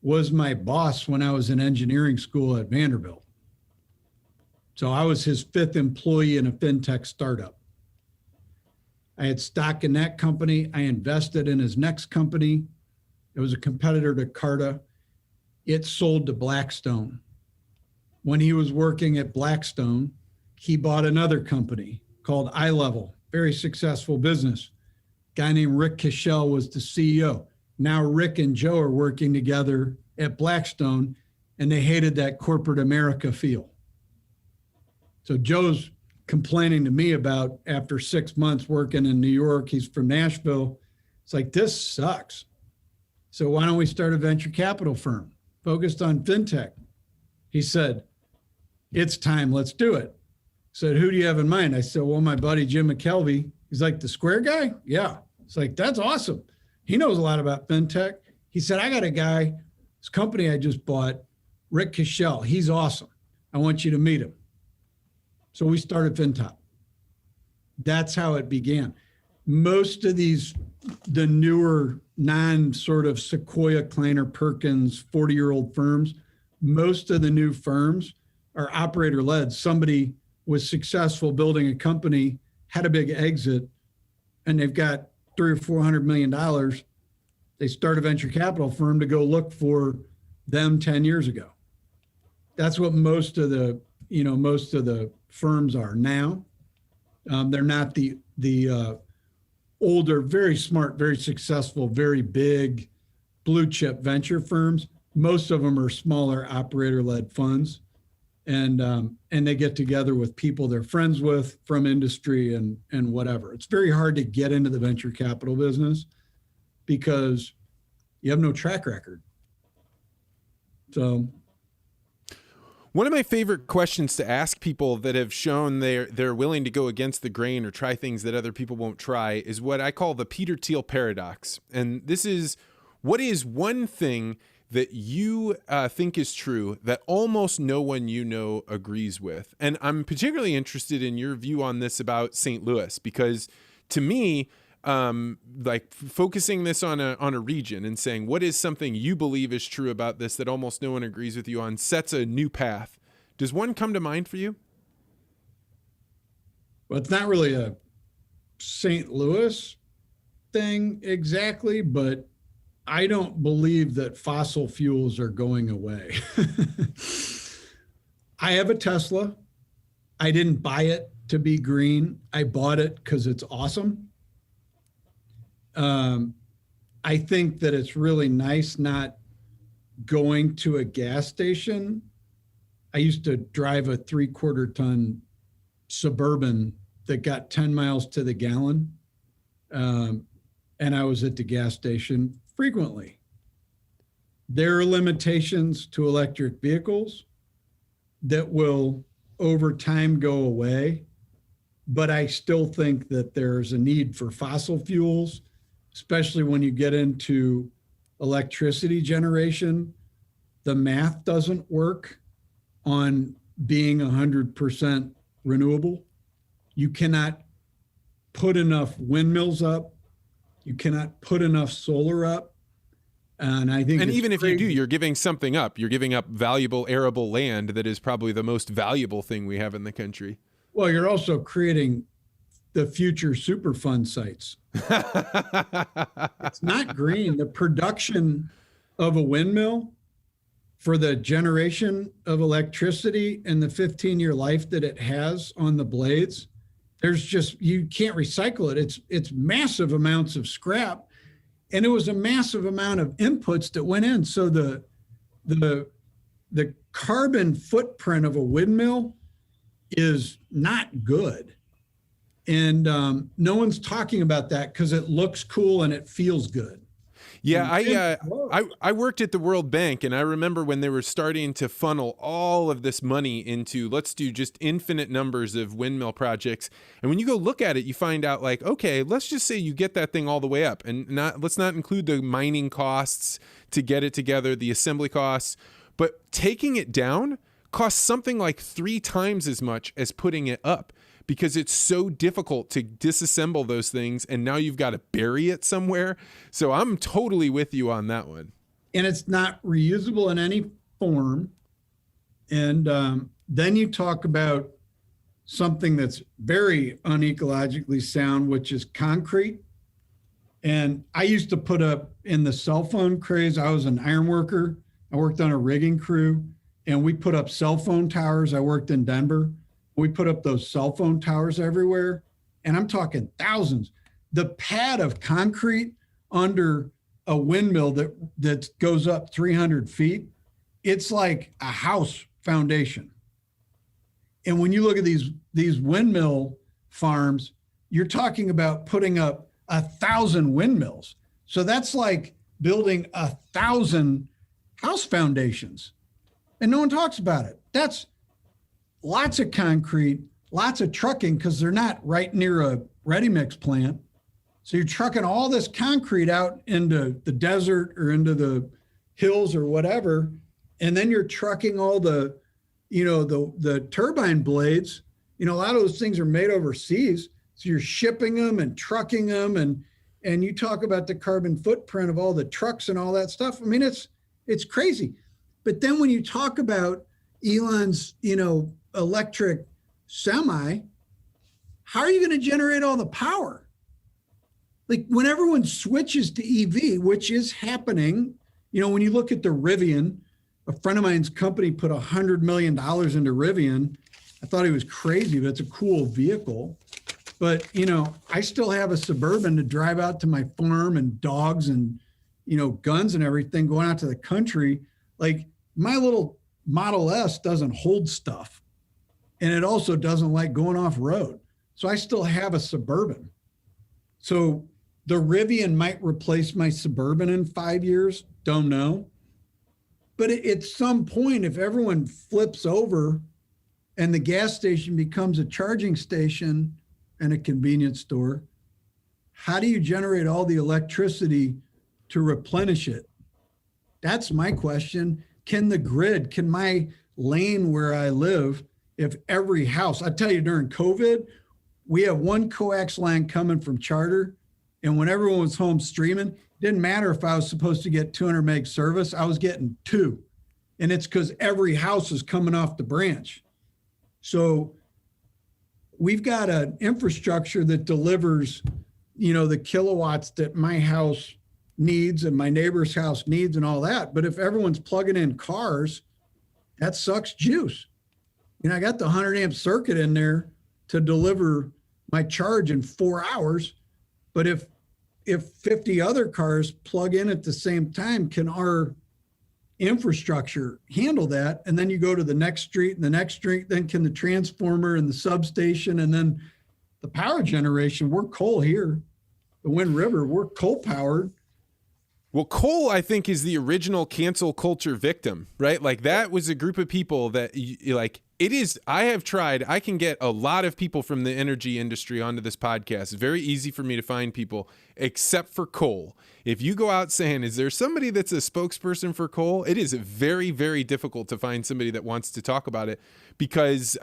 was my boss when I was in engineering school at Vanderbilt. So I was his 5th employee in a fintech startup. I had stock in that company. I invested in his next company. It was a competitor to Carta. It sold to Blackstone. When he was working at Blackstone, he bought another company called iLevel, very successful business. Guy named Rick Cashel was the CEO. Now Rick and Joe are working together at Blackstone, and they hated that corporate America feel. So Joe's complaining to me about after 6 months working in New York, he's from Nashville. It's like, this sucks. So why don't we start a venture capital firm focused on fintech? He said, it's time, let's do it. said, who do you have in mind? I said, well, my buddy, Jim McKelvey. He's like, the Square guy? Yeah. It's like, that's awesome. He knows a lot about FinTech. He said, I got a guy, this company I just bought, Rick Cashel. He's awesome. I want you to meet him. So we started FinTop. That's how it began. Most of these, the newer sort of Sequoia, Kleiner, Perkins, 40-year-old firms, most of the new firms are operator-led. Somebody was successful building a company, had a big exit, and they've got $300 or $400 million. They start a venture capital firm to go look for them 10 years ago. That's what most of the firms are now. They're not the older, very smart, very successful, very big blue chip venture firms. Most of them are smaller operator-led funds, and they get together with people they're friends with from industry and whatever. It's very hard to get into the venture capital business because you have no track record. So, one of my favorite questions to ask people that have shown they're willing to go against the grain or try things that other people won't try is what I call the Peter Thiel paradox. And this is, what is one thing that you think is true that almost no one you know agrees with? And I'm particularly interested in your view on this about St. Louis, because to me, like focusing this on a region and saying, what is something you believe is true about this that almost no one agrees with you on, sets a new path. Does one come to mind for you? Well, it's not really a St. Louis thing exactly, but I don't believe that fossil fuels are going away. I have a Tesla. I didn't buy it to be green. I bought it because it's awesome. I think that it's really nice not going to a gas station. I used to drive a 3/4 ton Suburban that got 10 miles to the gallon. And I was at the gas station frequently. There are limitations to electric vehicles that will over time go away, but I still think that there's a need for fossil fuels, especially when you get into electricity generation. The math doesn't work on being 100% renewable. You cannot put enough windmills up. You cannot put enough solar up. And I think, and even if you do, you're giving something up. You're giving up valuable arable land that is probably the most valuable thing we have in the country. Well, you're also creating the future Superfund sites. It's not green. The production of a windmill for the generation of electricity and the 15-year life that it has on the blades, you can't recycle it. It's massive amounts of scrap, and it was a massive amount of inputs that went in. So the carbon footprint of a windmill is not good. And no one's talking about that because it looks cool and it feels good. Yeah, I worked at the World Bank, and I remember when they were starting to funnel all of this money into, let's do just infinite numbers of windmill projects. And when you go look at it, you find out, like, okay, let's just say you get that thing all the way up, and let's not include the mining costs to get it together, the assembly costs, but taking it down costs something like 3 times as much as putting it up, because it's so difficult to disassemble those things, and now you've got to bury it somewhere. So I'm totally with you on that one. And it's not reusable in any form. And then you talk about something that's very unecologically sound, which is concrete. And I used to put up in the cell phone craze. I was an iron worker. I worked on a rigging crew, and we put up cell phone towers. I worked in Denver. We put up those cell phone towers everywhere, and I'm talking thousands. The pad of concrete under a windmill that goes up 300 feet, it's like a house foundation. And when you look at these windmill farms, you're talking about putting up 1,000 windmills. So that's like building 1,000 house foundations, and no one talks about it. That's lots of concrete, lots of trucking because they're not right near a ready mix plant. So you're trucking all this concrete out into the desert or into the hills or whatever. And then you're trucking all the, the turbine blades. A lot of those things are made overseas. So you're shipping them and trucking them. And you talk about the carbon footprint of all the trucks and all that stuff. I mean, it's crazy. But then when you talk about Elon's, electric semi, how are you going to generate all the power? Like when everyone switches to EV, which is happening, when you look at the Rivian, a friend of mine's company put $100 million into Rivian. I thought he was crazy, but it's a cool vehicle. But, I still have a Suburban to drive out to my farm and dogs and, guns and everything going out to the country. Like my little Model S doesn't hold stuff. And it also doesn't like going off road. So I still have a Suburban. So the Rivian might replace my Suburban in 5 years. Don't know. But at some point, if everyone flips over and the gas station becomes a charging station and a convenience store, how do you generate all the electricity to replenish it? That's my question. Can my lane where I live, if every house, I tell you during COVID, we have one coax line coming from Charter. And when everyone was home streaming, it didn't matter if I was supposed to get 200 meg service, I was getting 2. And it's because every house is coming off the branch. So we've got an infrastructure that delivers, the kilowatts that my house needs and my neighbor's house needs and all that. But if everyone's plugging in cars, that sucks juice. I got the 100 amp circuit in there to deliver my charge in 4 hours. But if 50 other cars plug in at the same time, can our infrastructure handle that? And then you go to the next street and the next street, then can the transformer and the substation and then the power generation? We're coal here. The Wind River, we're coal powered. Well, coal, I think, is the original cancel culture victim, right? Like that was a group of people that it is. I can get a lot of people from the energy industry onto this podcast. It's very easy for me to find people, except for coal. If you go out saying, is there somebody that's a spokesperson for coal? It is very, very difficult to find somebody that wants to talk about it because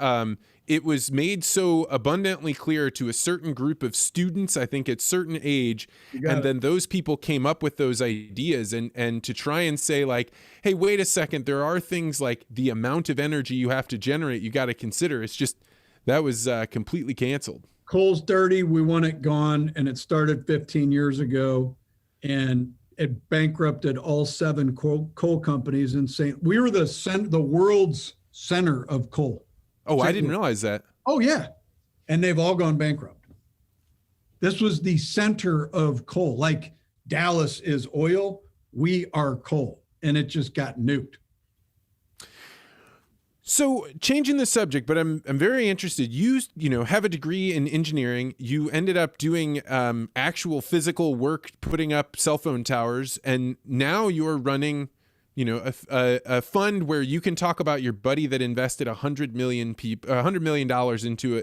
it was made so abundantly clear to a certain group of students, I think at certain age. And then those people came up with those ideas and to try and say like, hey, wait a second, there are things like the amount of energy you have to generate, you got to consider. It's just, that was completely canceled. Coal's dirty. We want it gone. And it started 15 years ago and it bankrupted all 7 coal companies in we were the world's center of coal. Oh, I didn't realize that. Oh, yeah. And they've all gone bankrupt. This was the center of coal. Like Dallas is oil, we are coal. And it just got nuked. So changing the subject, but I'm very interested. You have a degree in engineering. You ended up doing actual physical work, putting up cell phone towers. And now you're running a fund where you can talk about your buddy that invested $100 million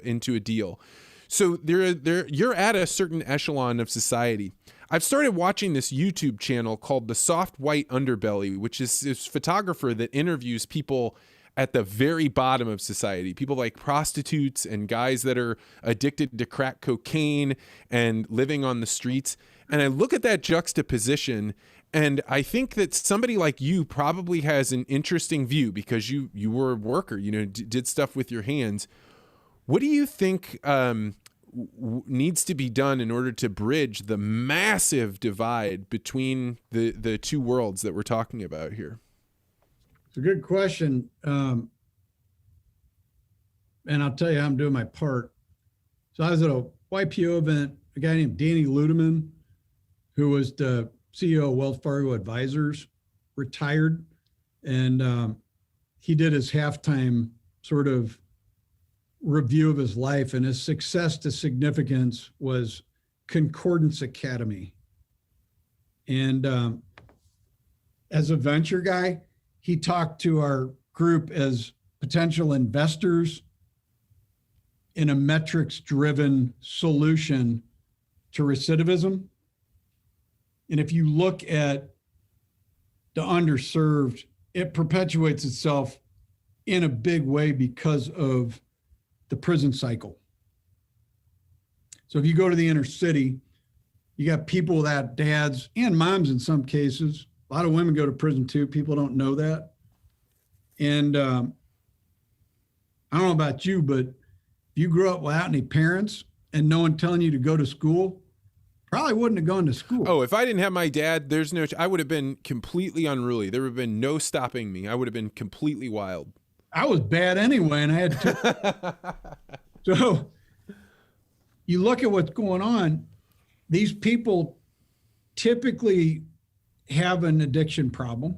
into a deal. So you're at a certain echelon of society. I've started watching this YouTube channel called The Soft White Underbelly, which is this photographer that interviews people at the very bottom of society, people like prostitutes and guys that are addicted to crack cocaine and living on the streets. And I look at that juxtaposition and I think that somebody like you probably has an interesting view because you were a worker, did stuff with your hands. What do you think needs to be done in order to bridge the massive divide between the two worlds that we're talking about here? It's a good question. And I'll tell you how I'm doing my part. So I was at a YPO event, a guy named Danny Ludeman, who was the CEO of Wells Fargo Advisors, retired. And he did his halftime sort of review of his life, and his success to significance was Concordance Academy. And as a venture guy, he talked to our group as potential investors in a metrics-driven solution to recidivism. And if you look at the underserved, it perpetuates itself in a big way because of the prison cycle. So if you go to the inner city, you got people without dads and moms in some cases. A lot of women go to prison too. People don't know that. And I don't know about you, but if you grew up without any parents and no one telling you to go to school, probably wouldn't have gone to school. Oh, if I didn't have my dad, I would have been completely unruly. There would have been no stopping me. I would have been completely wild. I was bad anyway, and I had to. So you look at what's going on, these people typically have an addiction problem.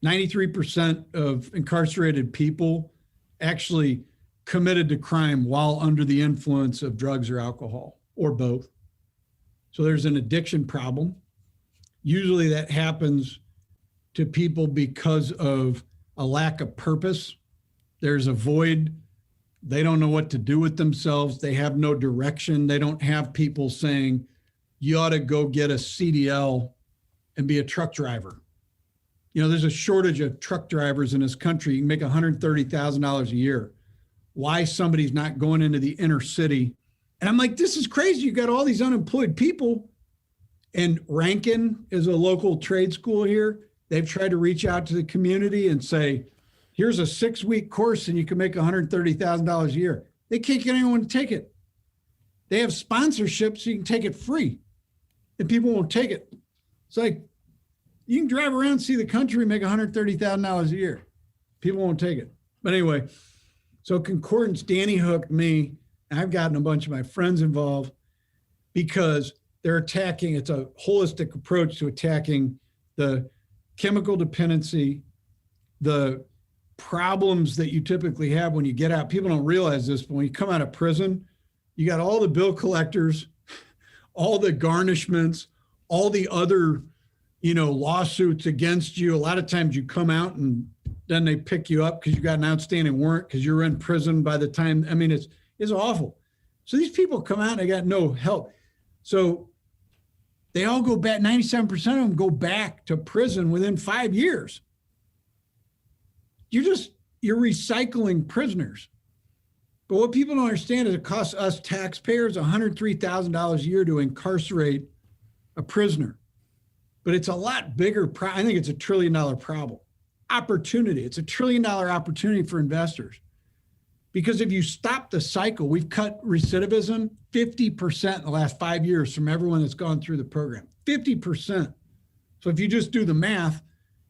93% of incarcerated people actually committed to crime while under the influence of drugs or alcohol, or both. So there's an addiction problem. Usually that happens to people because of a lack of purpose. There's a void. They don't know what to do with themselves. They have no direction. They don't have people saying, you ought to go get a CDL and be a truck driver. You know, there's a shortage of truck drivers in this country. You can make $130,000 a year. Why somebody's not going into the inner city? And I'm like, this is crazy. You got all these unemployed people. And Rankin is a local trade school here. They've tried to reach out to the community and say, here's a 6-week course and you can make $130,000 a year. They can't get anyone to take it. They have sponsorships so you can take it free and people won't take it. It's like, you can drive around, see the country, make $130,000 a year. People won't take it. But anyway, so Concordance, Danny hooked me. I've gotten a bunch of my friends involved because they're attacking, it's a holistic approach to attacking the chemical dependency, the problems that you typically have when you get out. People don't realize this, but when you come out of prison, you got all the bill collectors, all the garnishments, all the other, lawsuits against you. A lot of times you come out and then they pick you up because you got an outstanding warrant because you're in prison by the time, it's awful. So these people come out and they got no help. So they all go back, 97% of them go back to prison within 5 years. You're recycling prisoners. But what people don't understand is it costs us taxpayers $103,000 a year to incarcerate a prisoner. But it's a lot bigger. I think it's $1 trillion problem. Opportunity. It's $1 trillion opportunity for investors. Because if you stop the cycle, we've cut recidivism 50% in the last 5 years from everyone that's gone through the program. 50%. So if you just do the math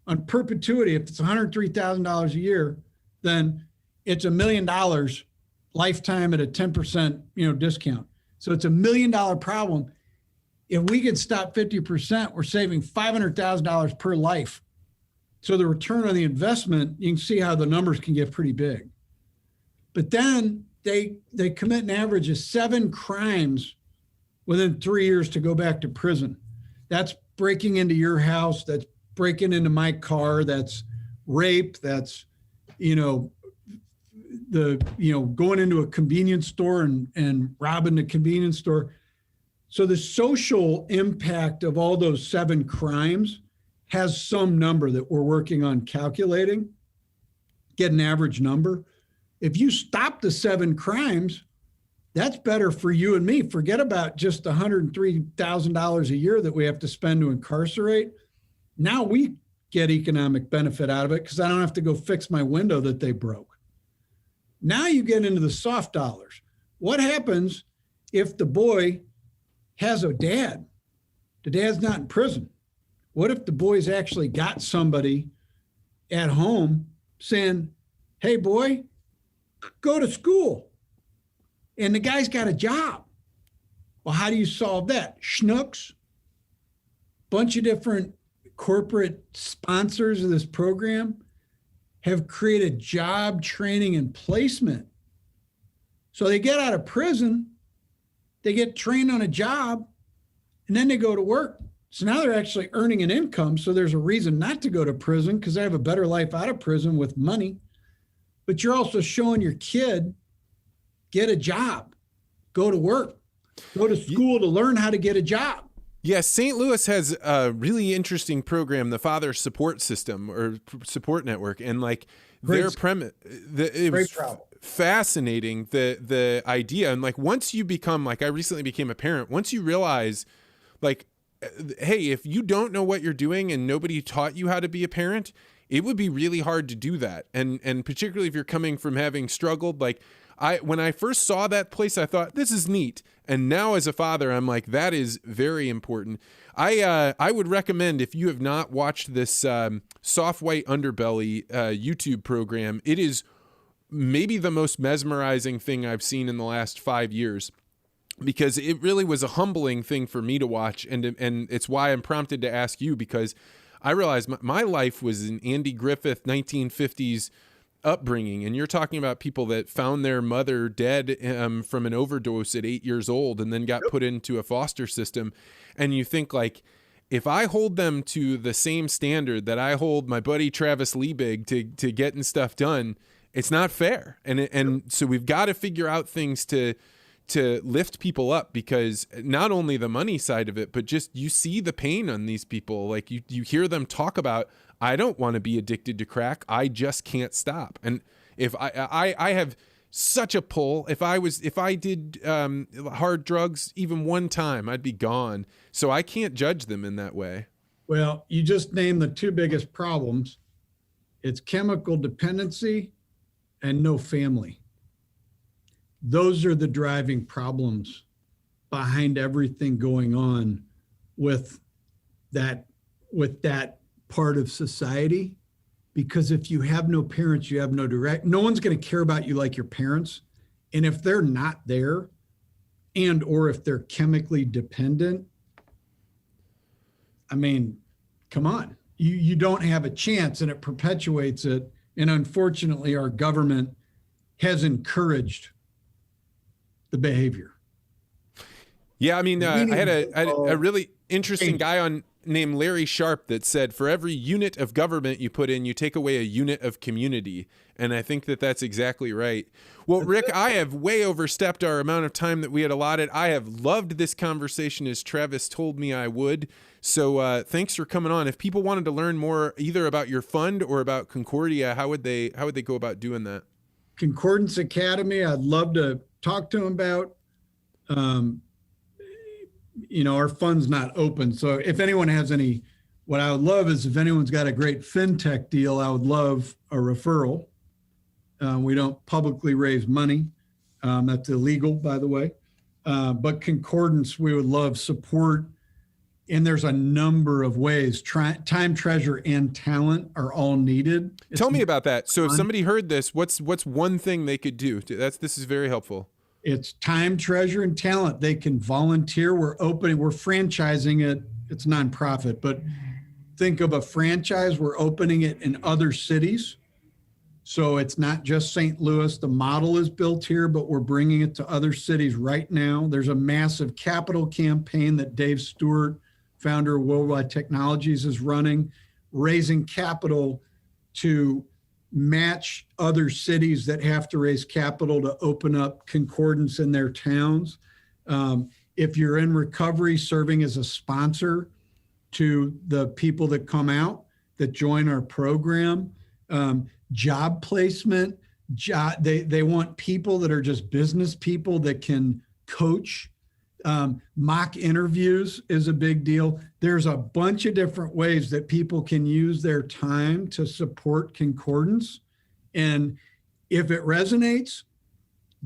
on perpetuity, if it's $103,000 a year, then it's $1 million lifetime at a 10% discount. So it's $1 million problem. If we can stop 50%, we're saving $500,000 per life. So the return on the investment, you can see how the numbers can get pretty big. But then they commit an average of 7 crimes within 3 years to go back to prison. That's breaking into your house. That's breaking into my car. That's rape. That's, going into a convenience store and robbing the convenience store. So the social impact of all those 7 crimes has some number that we're working on calculating, get an average number. If you stop the 7 crimes, that's better for you and me. Forget about just the $103,000 a year that we have to spend to incarcerate. Now we get economic benefit out of it because I don't have to go fix my window that they broke. Now you get into the soft dollars. What happens if the boy has a dad? The dad's not in prison. What if the boy's actually got somebody at home saying, hey, boy, go to school? And the guy's got a job. Well, how do you solve that? Schnooks, bunch of different corporate sponsors of this program have created job training and placement. So they get out of prison, they get trained on a job, and then they go to work. So now they're actually earning an income. So there's a reason not to go to prison because they have a better life out of prison with money. But you're also showing your kid get a job, go to work, go to school to learn how to get a job. Yes, St. Louis has a really interesting program, the Father Support System or Support Network, and like their premise, it was fascinating. The idea, and like once you become like I recently became a parent, once you realize, like, hey, if you don't know what you're doing and nobody taught you how to be a parent, it would be really hard to do that, and particularly if you're coming from having struggled, like. When I first saw that place, I thought, this is neat. And now as a father, I'm like, that is very important. I would recommend, if you have not watched this Soft White Underbelly YouTube program, it is maybe the most mesmerizing thing I've seen in the last 5 years, because it really was a humbling thing for me to watch. And it's why I'm prompted to ask you, because I realized my life was an Andy Griffith 1950s upbringing, and you're talking about people that found their mother dead from an overdose at 8 years old and then got put into a foster system. And you think, like, if I hold them to the same standard that I hold my buddy Travis Liebig to getting stuff done, it's not fair. And so we've got to figure out things to lift people up, because not only the money side of it, but just you see the pain on these people. Like you hear them talk about, I don't want to be addicted to crack. I just can't stop. And if I have such a pull, if I did hard drugs even one time, I'd be gone. So I can't judge them in that way. Well, you just named the two biggest problems. It's chemical dependency and no family. Those are the driving problems behind everything going on with that part of society. Because if you have no parents, you have no one's going to care about you like your parents. And if they're not there, and or if they're chemically dependent, I mean, come on, you don't have a chance, and it perpetuates it. And unfortunately, our government has encouraged the behavior. Yeah, I mean, I had a really interesting guy named Larry Sharp that said, for every unit of government you put in, you take away a unit of community. And I think that that's exactly right. Well, Rick, I have way overstepped our amount of time that we had allotted. I have loved this conversation, as Travis told me I would. So thanks for coming on. If people wanted to learn more either about your fund or about Concordia, how would they go about doing that? Concordance Academy, I'd love to talk to them about. Our fund's not open. So if anyone has what I would love is if anyone's got a great FinTech deal, I would love a referral. We don't publicly raise money. That's illegal, by the way. But Concordance, we would love support. And there's a number of ways. Time, treasure, and talent are all needed. Tell me about that. So if somebody heard this, what's one thing they could do? This is very helpful. It's time, treasure, and talent. They can volunteer. We're franchising it. It's nonprofit, but think of a franchise. We're opening it in other cities. So it's not just St. Louis. The model is built here, but we're bringing it to other cities right now. There's a massive capital campaign that Dave Stewart, founder of Worldwide Technologies, is running, raising capital to match other cities that have to raise capital to open up Concordance in their towns. If you're in recovery, serving as a sponsor to the people that come out, that join our program. Job placement, they want people that are just business people that can coach. Mock interviews is a big deal. There's a bunch of different ways that people can use their time to support Concordance. And if it resonates,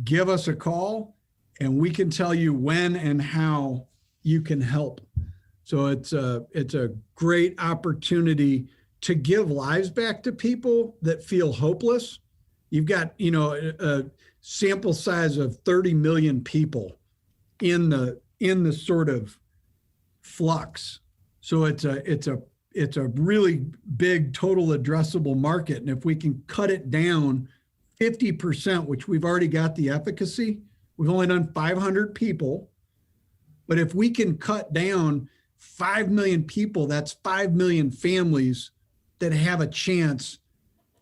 give us a call and we can tell you when and how you can help. So it's a great opportunity to give lives back to people that feel hopeless. You've got, a sample size of 30 million people in the sort of flux. So it's a really big total addressable market. And if we can cut it down 50%, which we've already got the efficacy, we've only done 500 people. But if we can cut down 5 million people, that's 5 million families that have a chance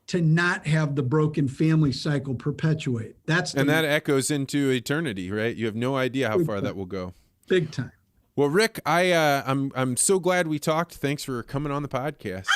to not have the broken family cycle perpetuate. And that echoes into eternity, right? You have no idea how far that will go. Big time. Well, Rick, I'm so glad we talked. Thanks for coming on the podcast.